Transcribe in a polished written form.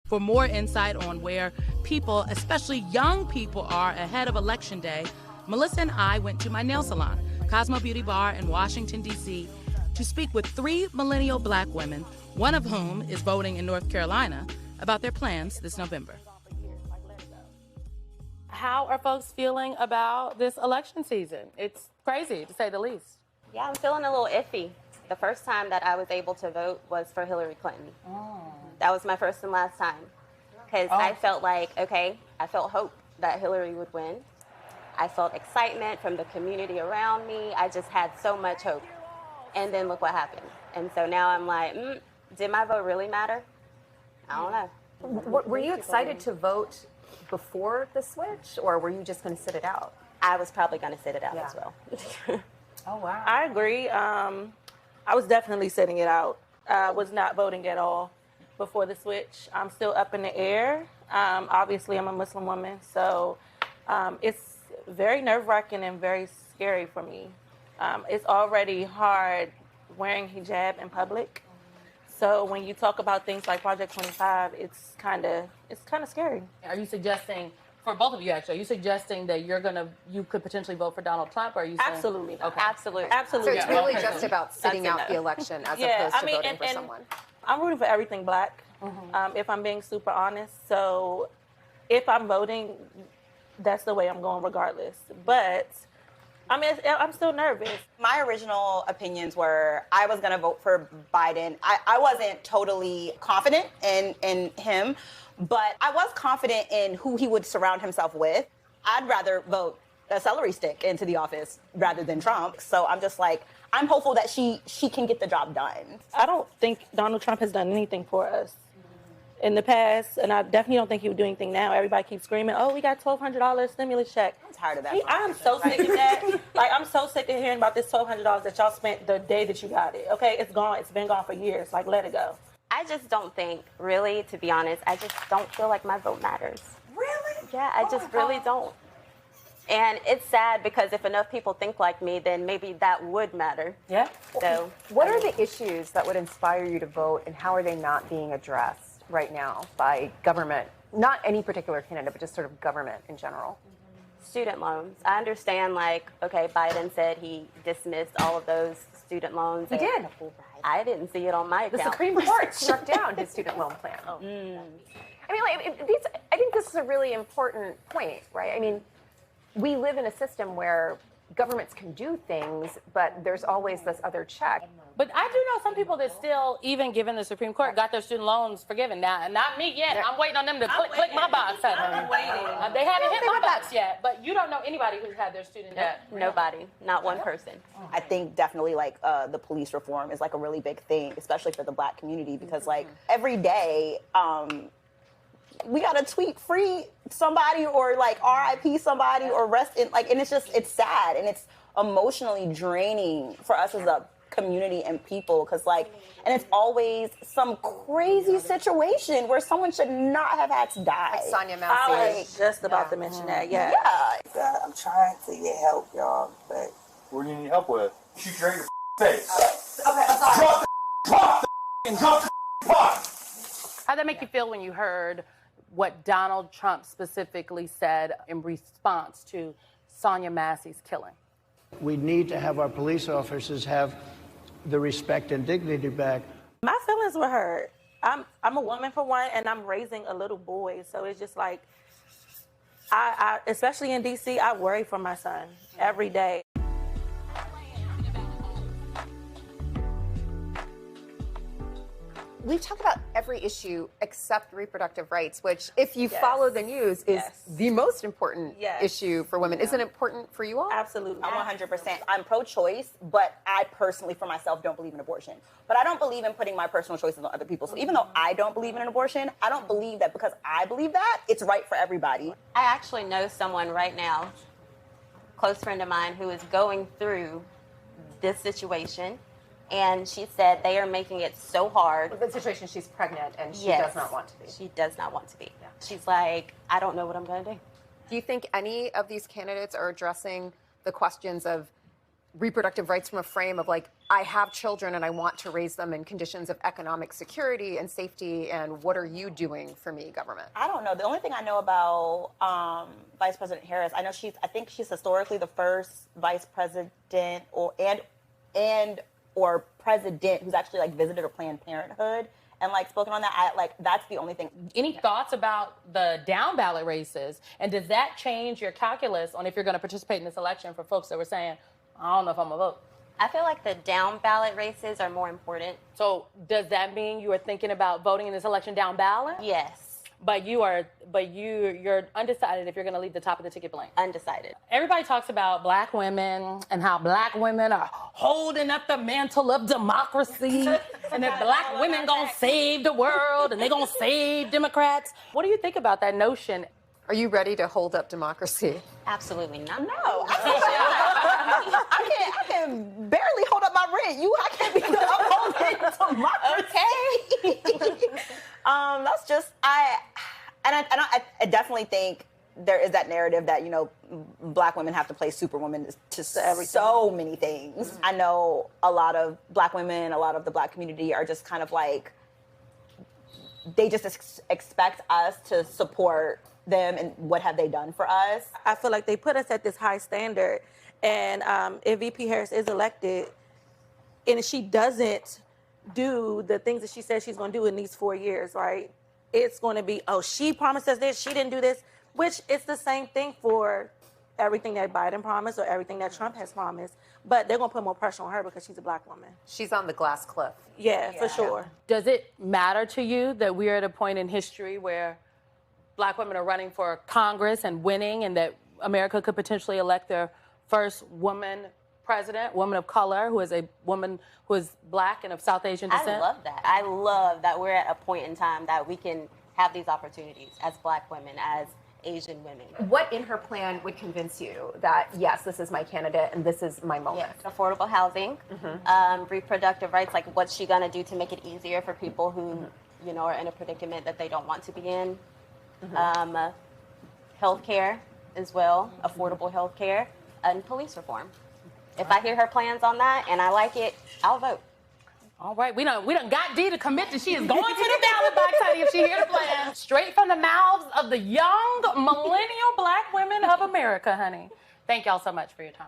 For more insight on where people, especially young people, are ahead of Election Day, Melissa and I went to my nail salon, Cosmo Beauty Bar in Washington, D.C., to speak with 3 millennial Black women, one of whom is voting in North Carolina, about their plans this November. How are folks feeling about this election season? It's crazy, to say the least. Yeah, I'm feeling a little iffy. The first time that I was able to vote was for Hillary Clinton. That was my first and last time. Because I felt like, I felt hope that Hillary would win. I felt excitement from the community around me. I just had so much hope. And then look what happened. And so now I'm like, did my vote really matter? I don't know. Were you excited to vote before the switch, or were you just going to sit it out? I was probably going to sit it out as well. Oh, wow. I agree. I was definitely sitting it out. I was not voting at all before the switch. I'm still up in the air. Obviously, I'm a Muslim woman, so it's very nerve-wracking and very scary for me. It's already hard wearing hijab in public. So when you talk about things like Project 25, it's kind of scary. Are you suggesting, for both of you actually, are you suggesting that you could potentially vote for Donald Trump, or are you saying? Absolutely. Okay. Absolutely. Absolutely. So it's really just about sitting out the election as opposed to voting for someone. I'm rooting for everything Black, if I'm being super honest. So if I'm voting, that's the way I'm going regardless. But I mean, I'm still nervous. My original opinions were I was going to vote for Biden. I wasn't totally confident in him, but I was confident in who he would surround himself with. I'd rather vote a celery stick into the office rather than Trump. So I'm just like, I'm hopeful that she can get the job done. I don't think Donald Trump has done anything for us in the past, and I definitely don't think he would do anything now. Everybody keeps screaming, oh, we got $1,200 stimulus check. I'm tired of that. I'm so sick of that. Like, I'm so sick of hearing about this $1,200 that y'all spent the day that you got it. Okay, it's gone. It's been gone for years. Like, let it go. I just don't think, really, to be honest, I just don't feel like my vote matters. Really? Yeah, I just really don't. And it's sad because if enough people think like me, then maybe that would matter. Yeah. So, what are the issues that would inspire you to vote, and how are they not being addressed right now by government? Not any particular candidate, but just sort of government in general. Student loans. I understand, like, Biden said he dismissed all of those student loans. He did. I didn't see it on my account. The Supreme Court struck down his student loan plan. I mean, I think this is a really important point, right? I mean, we live in a system where governments can do things, but there's always this other check. But I do know some people that still, even given the Supreme Court, got their student loans forgiven. Now, not me yet. I'm waiting on them to click my box. I'm waiting. They haven't hit my box yet, but you don't know anybody who's had their student debt. Nobody. Not one person. I think definitely like the police reform is like a really big thing, especially for the Black community, because like every day we gotta tweet free somebody or like RIP somebody or rest in like, and it's sad and it's emotionally draining for us as a community and people, because like, and it's always some crazy situation where someone should not have had to die. Like Sonia Massey. I was just about to mention that, yeah. I'm trying to get help, y'all, but... What do you need help with? Shoot your face. Okay, I'm sorry. Drop the pot! How'd that make you feel when you heard what Donald Trump specifically said in response to Sonia Massey's killing? We need to have our police officers have the respect and dignity back. My feelings were hurt. I'm a woman for one, and I'm raising a little boy, so it's just like, I especially in D.C., I worry for my son every day. We've talked about every issue except reproductive rights, which, if you follow the news, is the most important issue for women. Is it important for you all? Absolutely. I'm 100%. I'm pro-choice, but I personally, for myself, don't believe in abortion. But I don't believe in putting my personal choices on other people. So even though I don't believe in an abortion, I don't believe that because I believe that, it's right for everybody. I actually know someone right now, close friend of mine, who is going through this situation. And she said they are making it so hard. The situation, she's pregnant and she does not want to be. She does not want to be. Yeah. She's like, I don't know what I'm going to do. Do you think any of these candidates are addressing the questions of reproductive rights from a frame of like, I have children and I want to raise them in conditions of economic security and safety, and what are you doing for me, government? I don't know. The only thing I know about Vice President Harris, I think she's historically the first vice president or president who's actually like visited a Planned Parenthood and like spoken on that. That's the only thing. Any thoughts about the down ballot races, and does that change your calculus on if you're going to participate in this election for folks that were saying, I don't know if I'm going to vote? I feel like the down ballot races are more important. So does that mean you are thinking about voting in this election down ballot? Yes. But you're undecided if you're going to leave the top of the ticket blank. Undecided. Everybody talks about black women and how black women are holding up the mantle of democracy and that black women gonna save the world and they gonna save Democrats. What do you think about that notion? Are you ready to hold up democracy? Absolutely not. No, I can barely hold up my rent. I can't be upholding democracy. Okay. That's just I definitely think there is that narrative that black women have to play superwoman to so many things. Mm-hmm. I know a lot of black women, a lot of the black community are just kind of like they just expect us to support them, and what have they done for us? I feel like they put us at this high standard, and if VP Harris is elected, and she doesn't do the things that she says she's going to do in these 4 years, right? It's going to be, she promised us this, she didn't do this, which it's the same thing for everything that Biden promised or everything that Trump has promised, but they're going to put more pressure on her because she's a black woman. She's on the glass cliff. Yeah, for sure. Does it matter to you that we're at a point in history where black women are running for Congress and winning, and that America could potentially elect their first woman president, woman of color, who is a woman who is black and of South Asian descent? I love that. I love that we're at a point in time that we can have these opportunities as black women, as Asian women. What in her plan would convince you that, yes, this is my candidate and this is my moment? Yes. Affordable housing, reproductive rights, like what's she going to do to make it easier for people who, are in a predicament that they don't want to be in? Healthcare as well, affordable healthcare, and police reform. If I hear her plans on that and I like it, I'll vote. All right, we done got Dee to commit that she is going to the ballot box, honey, if she hear the plan. Straight from the mouths of the young millennial black women of America, honey. Thank y'all so much for your time.